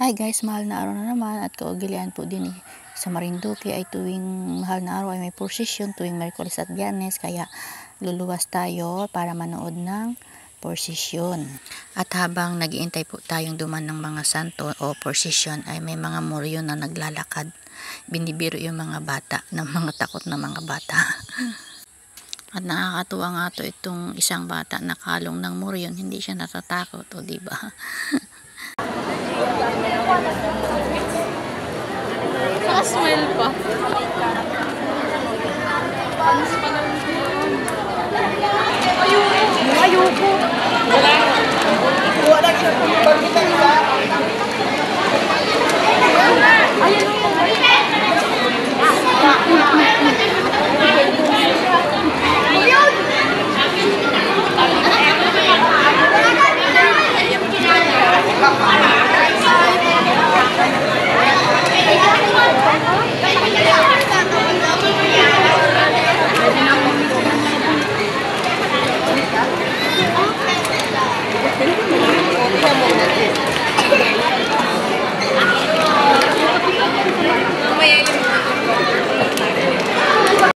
Hi guys, mahal na araw na naman at kaugilian po din sa Marinduque ay tuwing mahal na araw ay may procession tuwing Miyerkules at Biyernes, kaya luluwas tayo para manood ng procession. At habang nag-iintay po tayong duman ng mga santo o procession ay may mga moryo na naglalakad. Binibiro yung mga bata ng mga takot na mga bata. At nakakatuwa nga to itong isang bata na kalong ng moryon, hindi siya natatakot, o diba?